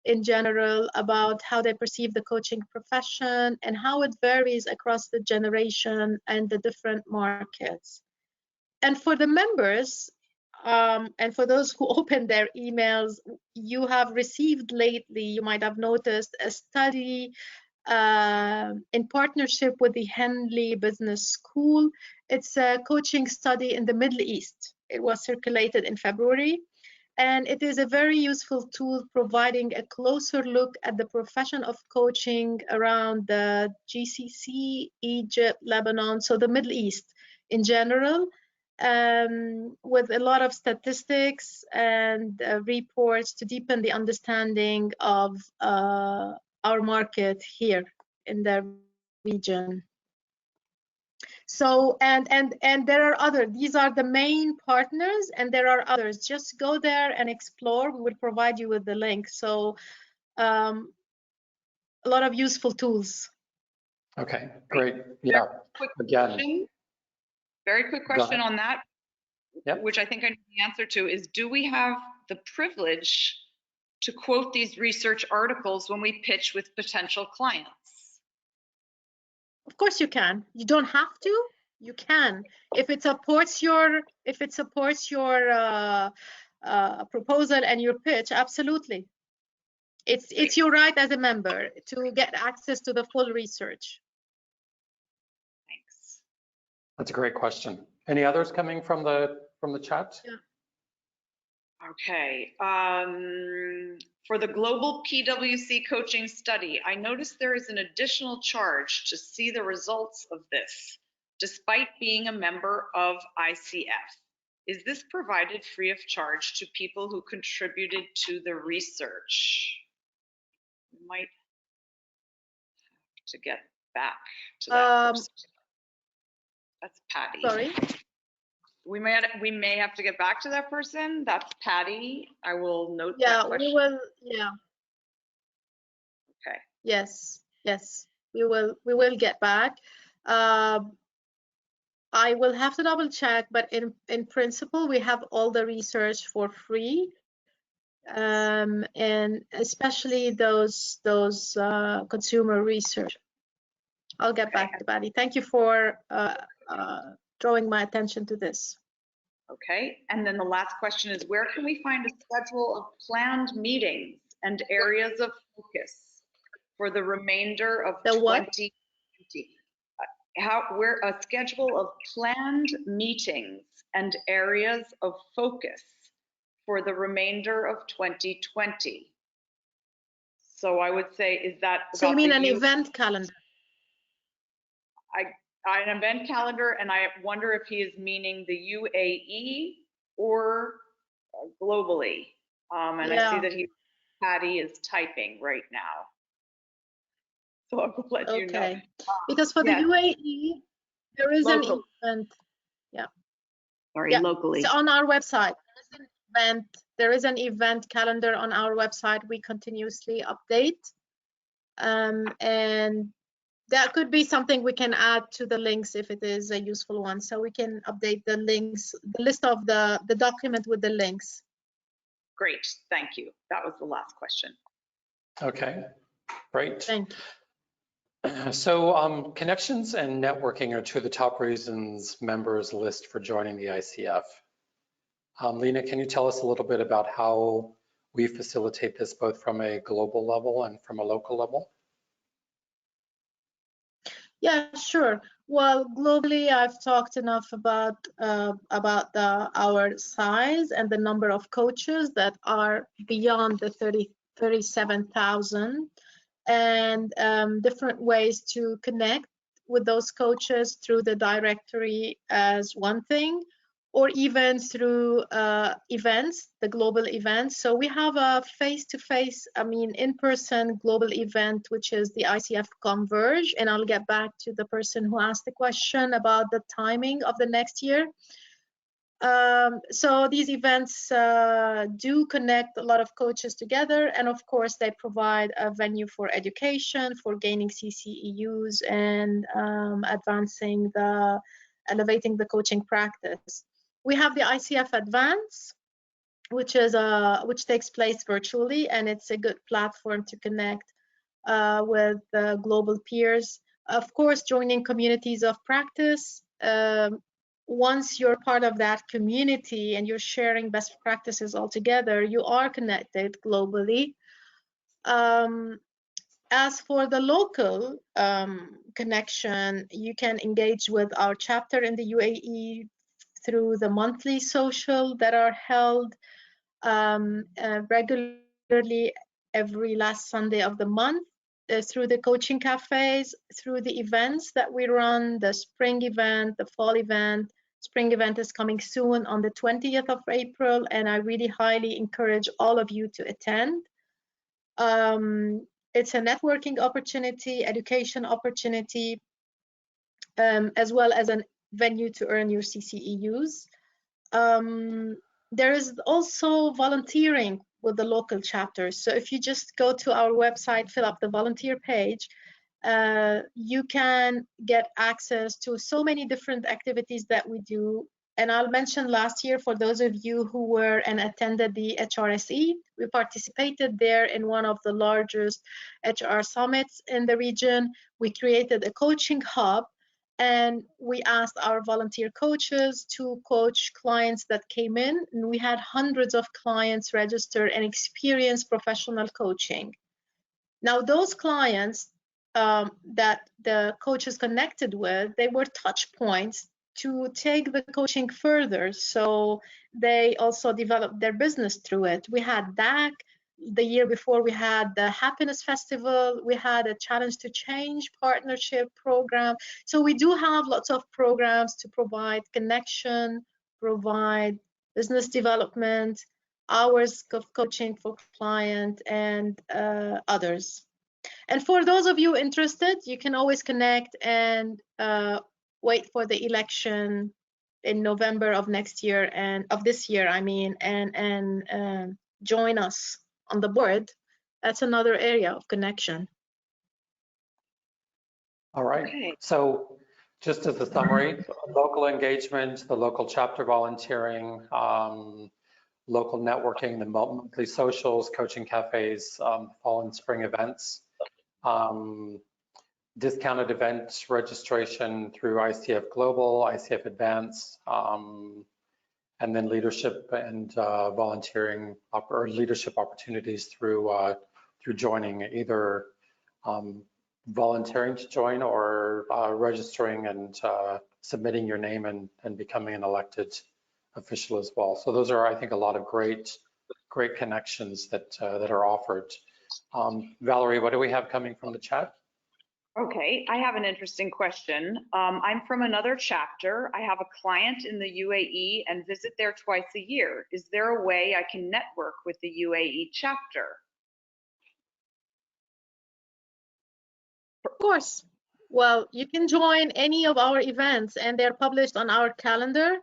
in general about how they perceive the coaching profession and how it varies across the generation and the different markets. And for the members, and for those who open their emails, you have received lately, you might have noticed, a study in partnership with the Henley Business School. It's a coaching study in the Middle East. It was circulated in February, and it is a very useful tool providing a closer look at the profession of coaching around the GCC, Egypt, Lebanon, so the Middle East in general, with a lot of statistics and reports to deepen the understanding of our market here in the region. So, and there are other, these are the main partners, and there are others. Just go there and explore. We will provide you with the link. So a lot of useful tools. Okay, great. Yeah, again. Very quick question on that, Yep. which I think I know the answer to, is do we have the privilege to quote these research articles when we pitch with potential clients? Of course you can. You don't have to. You can. If it supports your proposal and your pitch, absolutely. It's your right as a member to get access to the full research. Thanks. That's a great question. Any others coming from the chat? Yeah. Okay. For the global PwC coaching study, I noticed there is an additional charge to see the results of this, despite being a member of ICF. Is this provided free of charge to people who contributed to the research? We might have to get back to that person. That's Patty. Sorry. We may have to get back to that person. That's Patty. I will note that Yeah, question. we will. Yeah. Okay. Yes. We will get back. I will have to double check, but in principle, we have all the research for free, and especially those consumer research. I'll get back to Patty. Thank you for drawing my attention to this. Okay, and then the last question is, where can we find a schedule of planned meetings and areas of focus for the remainder of 2020? Where a schedule of planned meetings and areas of focus for the remainder of 2020. So I would say, is that so you mean an event calendar? An event calendar, and I wonder if he is meaning the UAE or globally. And I see that Patty is typing right now. So I'll let you know. Because for the UAE, there is an event. Yeah. Sorry, locally. So on our website, there is an event calendar on our website. We continuously update, and that could be something we can add to the links if it is a useful one. So we can update the links, the list of the document with the links. Great, thank you. That was the last question. Okay, great. Thank you. So connections and networking are two of the top reasons members list for joining the ICF. Lena, can you tell us a little bit about how we facilitate this both from a global level and from a local level? Yeah, sure. Well, globally, I've talked enough about our size and the number of coaches that are beyond the 37,000, and different ways to connect with those coaches through the directory as one thing, or even through events, the global events. So we have a face-to-face, in-person global event, which is the ICF Converge, and I'll get back to the person who asked the question about the timing of the next year. So these events do connect a lot of coaches together, and of course they provide a venue for education, for gaining CCEUs, and elevating the coaching practice. We have the ICF Advance, which takes place virtually, and it's a good platform to connect with global peers. Of course, joining communities of practice. Once you're part of that community and you're sharing best practices all together, you are connected globally. As for the local connection, you can engage with our chapter in the UAE through the monthly social that are held regularly every last Sunday of the month, through the coaching cafes, through the events that we run, the spring event, the fall event. Spring event is coming soon on the 20th of April, and I really highly encourage all of you to attend. It's a networking opportunity, education opportunity, as well as a venue to earn your CCEUs. There is also volunteering with the local chapters. So if you just go to our website, fill up the volunteer page, you can get access to so many different activities that we do. And I'll mention last year, for those of you who were and attended the HRSE, we participated there in one of the largest HR summits in the region. We created a coaching hub, and we asked our volunteer coaches to coach clients that came in. And we had hundreds of clients register and experience professional coaching. Now, those clients that the coaches connected with, they were touch points to take the coaching further. So they also developed their business through it. We had DAC. The year before, we had the Happiness Festival. We had a Challenge to Change partnership program. So we do have lots of programs to provide connection, provide business development, hours of coaching for client, and others. And for those of you interested, you can always connect and wait for the election in November of next year, and of this year, I mean, and join us on the board. That's another area of connection. All right. Okay. So just as a summary, local engagement, the local chapter volunteering, local networking, the monthly socials, coaching cafes, fall and spring events, discounted event registration through ICF Global, ICF Advance, and then leadership and volunteering or leadership opportunities through joining, either volunteering to join or registering and submitting your name and becoming an elected official as well. So those are, I think, a lot of great connections that are offered. Valerie, what do we have coming from the chat? Okay, I have an interesting question. I'm from another chapter. I have a client in the UAE and visit there twice a year. Is there a way I can network with the UAE chapter? Of course. Well, you can join any of our events, and they're published on our calendar.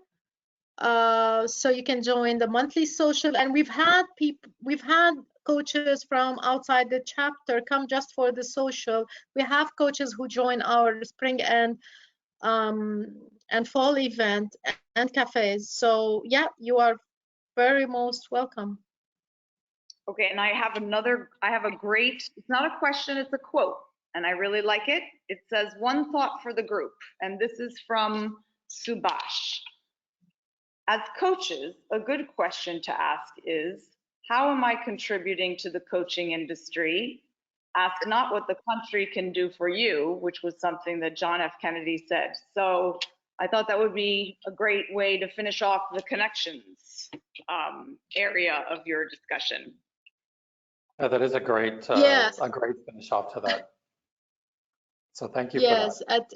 So you can join the monthly social, and we've had coaches from outside the chapter come just for the social. We have coaches who join our spring and fall event and cafes. So yeah, you are very most welcome. Okay, and I have a great, it's not a question, it's a quote, and I really like it. It says, "One thought for the group," and this is from Subash. As coaches, a good question to ask is, how am I contributing to the coaching industry? Ask not what the country can do for you, which was something that John F. Kennedy said. So I thought that would be a great way to finish off the connections area of your discussion. That is a great Yes. a great finish off to that. So thank you Yes, for that.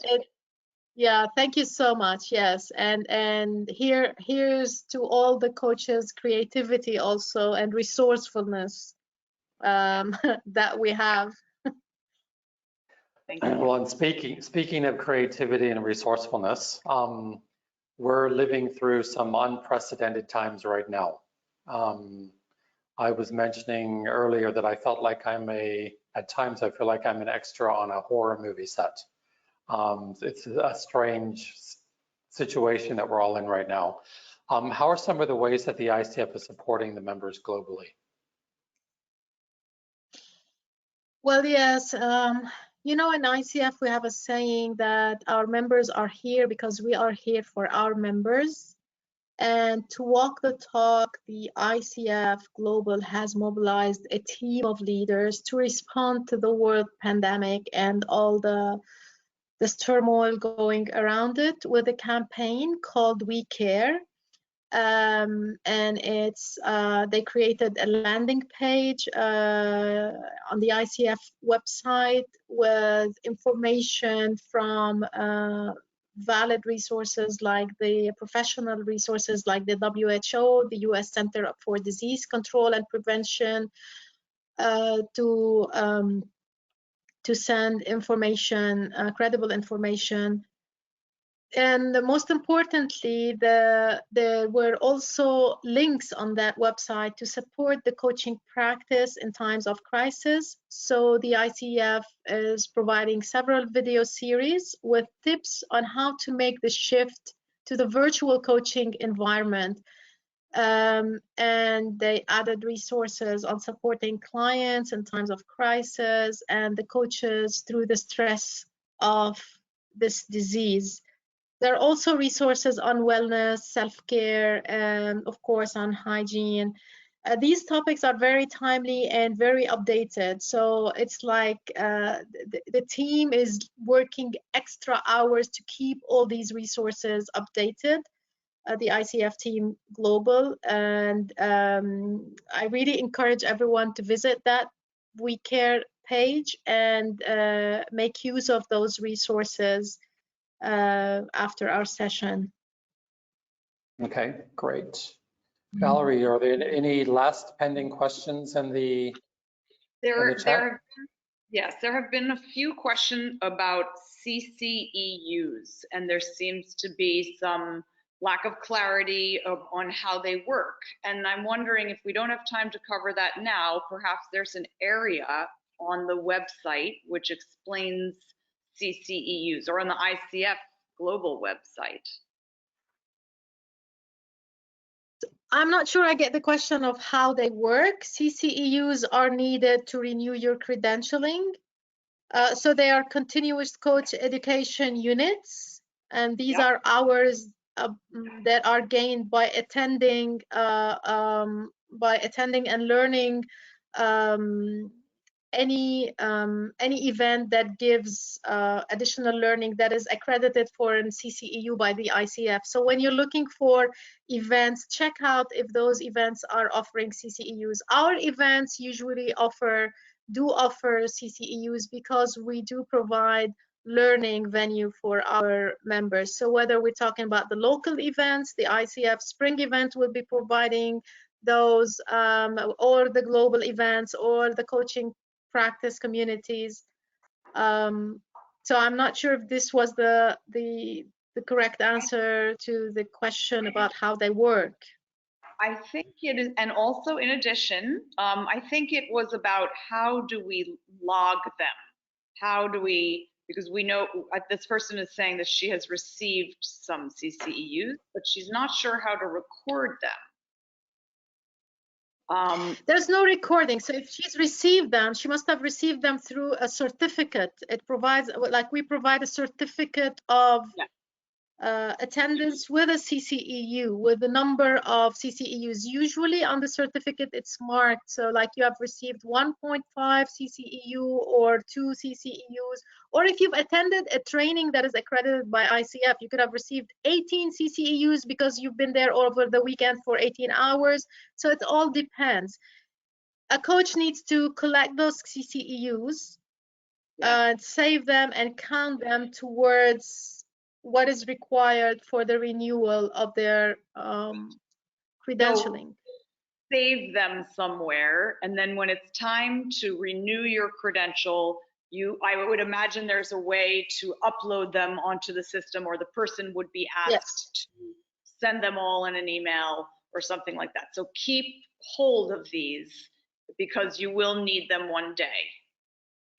yeah, thank you so much. Yes, and here's to all the coaches' creativity also and resourcefulness that we have. Thank you. Well, and speaking of creativity and resourcefulness, we're living through some unprecedented times right now. I was mentioning earlier that I felt like at times I feel like I'm an extra on a horror movie set. It's a strange situation that we're all in right now. How are some of the ways that the ICF is supporting the members globally? Well, yes, you know, in ICF we have a saying that our members are here because we are here for our members. And to walk the talk, the ICF Global has mobilized a team of leaders to respond to the world pandemic and all this turmoil going around it with a campaign called We Care. And it's they created a landing page on the ICF website with information from valid resources like the professional resources like the WHO, the US Center for Disease Control and Prevention, to send information, credible information. And most importantly, there were also links on that website to support the coaching practice in times of crisis. So the ICF is providing several video series with tips on how to make the shift to the virtual coaching environment. And they added resources on supporting clients in times of crisis and the coaches through the stress of this disease. There are also resources on wellness, self-care, and of course on hygiene. These topics are very timely and very updated. So it's like the team is working extra hours to keep all these resources updated. The ICF team global, and I really encourage everyone to visit that We Care page and make use of those resources after our session. Okay, great. Valerie, are there any last pending questions in the chat? Yes, there have been a few questions about CCEUs, and there seems to be some lack of clarity on how they work. And I'm wondering if we don't have time to cover that now, perhaps there's an area on the website which explains CCEUs, or on the ICF global website. I'm not sure I get the question of how they work. CCEUs are needed to renew your credentialing. So they are continuous coach education units, and these are hours that are gained by attending and learning any event that gives additional learning that is accredited for an CCEU by the ICF. So when you're looking for events, check out if those events are offering CCEUs. Our events usually do offer CCEUs because we do provide learning venue for our members. So whether we're talking about the local events, the ICF spring event will be providing those, or the global events, or the coaching practice communities. So I'm not sure if this was the correct answer to the question about how they work. I think it is, and also in addition, I think it was about how do we log them? How do we, because we know this person is saying that she has received some CCEUs, but she's not sure how to record them. There's no recording. So if she's received them, she must have received them through a certificate. It provides, like we provide a certificate of attendance with a CCEU, with the number of CCEUs. Usually on the certificate, it's marked. So like you have received 1.5 CCEU or 2 CCEUs, or if you've attended a training that is accredited by ICF, you could have received 18 CCEUs because you've been there over the weekend for 18 hours. So it all depends. A coach needs to collect those CCEUs, save them and count them towards what is required for the renewal of their credentialing. So save them somewhere, and then when it's time to renew your credential, I would imagine there's a way to upload them onto the system, or the person would be asked to send them all in an email or something like that. So keep hold of these because you will need them one day.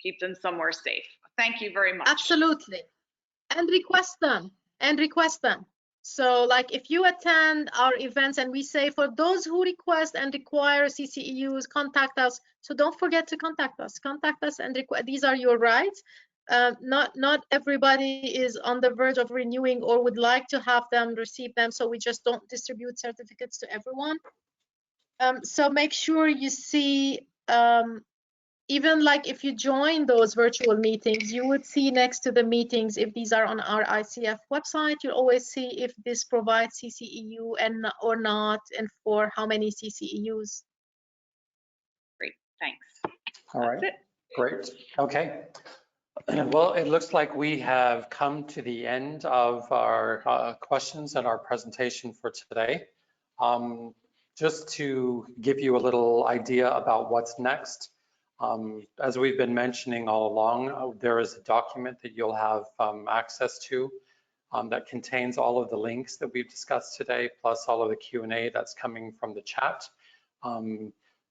Keep them somewhere safe. Thank you very much. Absolutely. And request them. So like if you attend our events and we say for those who request and require CCEUs, contact us. So don't forget to contact us and request. These are your rights. Not everybody is on the verge of renewing or would like to have them, receive them. So we just don't distribute certificates to everyone. So make sure you see, even like if you join those virtual meetings, you would see next to the meetings, if these are on our ICF website, you'll always see if this provides CCEU or not, and for how many CCEUs. Great, thanks. All right, great. Okay. Well, it looks like we have come to the end of our questions and our presentation for today. Just to give you a little idea about what's next, as we've been mentioning all along, there is a document that you'll have access to that contains all of the links that we've discussed today, plus all of the Q&A that's coming from the chat.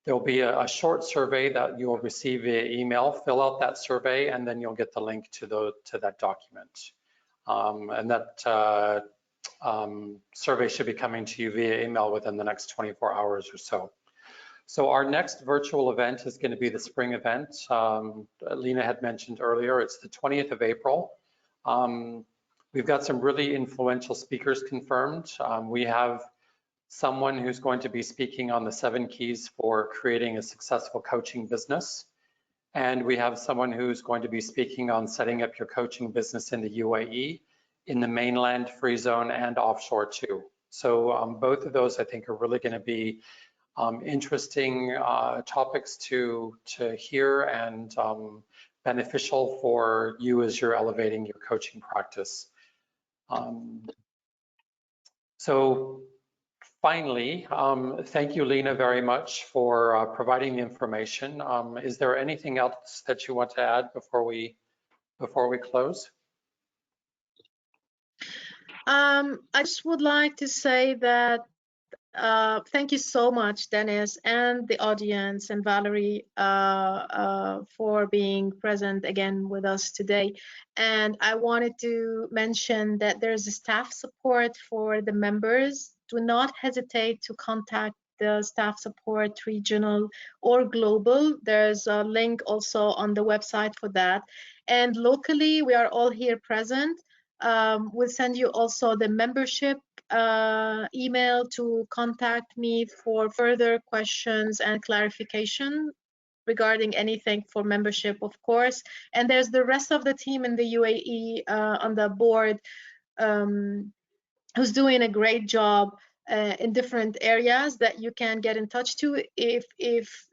There'll be a short survey that you'll receive via email. Fill out that survey, and then you'll get the link to that document. And that survey should be coming to you via email within the next 24 hours or so. So our next virtual event is going to be the spring event. Lena had mentioned earlier, it's the 20th of April. We've got some really influential speakers confirmed. We have someone who's going to be speaking on the 7 keys for creating a successful coaching business. And we have someone who's going to be speaking on setting up your coaching business in the UAE, in the mainland, free zone, and offshore too. So both of those I think are really going to be interesting topics to hear and beneficial for you as you're elevating your coaching practice. So finally, thank you, Lena, very much for providing the information. Is there anything else that you want to add before we close? I just would like to say that thank you so much, Dennis, and the audience, and Valerie, for being present again with us today. And I wanted to mention that there's a staff support for the members. Do not hesitate to contact the staff support, regional or global. There's a link also on the website for that. And locally, we are all here present. We'll send you also the membership email to contact me for further questions and clarification regarding anything for membership, of course. And there's the rest of the team in the UAE on the board who's doing a great job in different areas that you can get in touch to if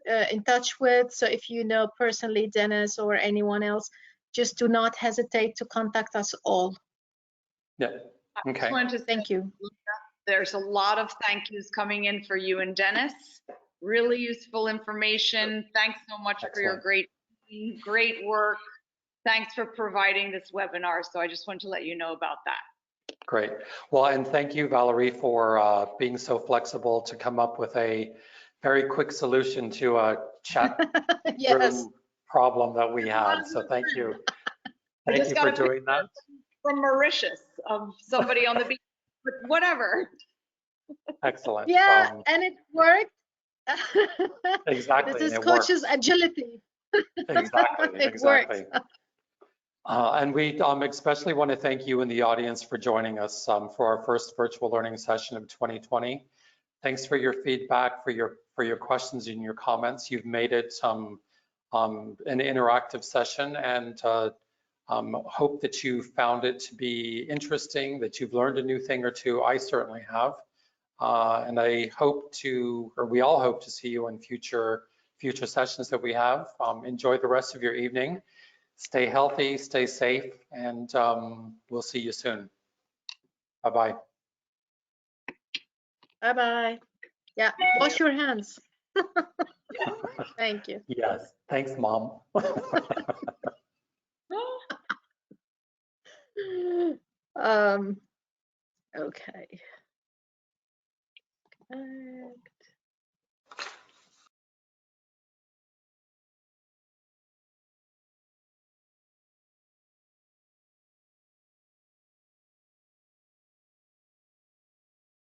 in touch with. So if you know personally Dennis or anyone else, just do not hesitate to contact us all. Yeah. Okay. Thank you. There's a lot of thank yous coming in for you and Dennis. Really useful information. Thanks so much for your great work. Thanks for providing this webinar. So I just wanted to let you know about that. Great. Well, and thank you, Valerie, for being so flexible to come up with a very quick solution to a chat-driven Yes. problem that we had. So thank you. Thank you for doing that. From Mauritius, of somebody on the beach, but whatever. Excellent. Yeah, and it worked. Exactly. This is coach's agility. Exactly. It Exactly. works. And we especially want to thank you in the audience for joining us for our first virtual learning session of 2020. Thanks for your feedback, for your questions and your comments. You've made it an interactive session, and hope that you found it to be interesting, that you've learned a new thing or two. I certainly have. And I hope to, or we all hope to see you in future sessions that we have. Enjoy the rest of your evening. Stay healthy, stay safe, and we'll see you soon. Bye-bye. Bye-bye. Yeah, wash your hands. Thank you. Yes, thanks, Mom. Okay.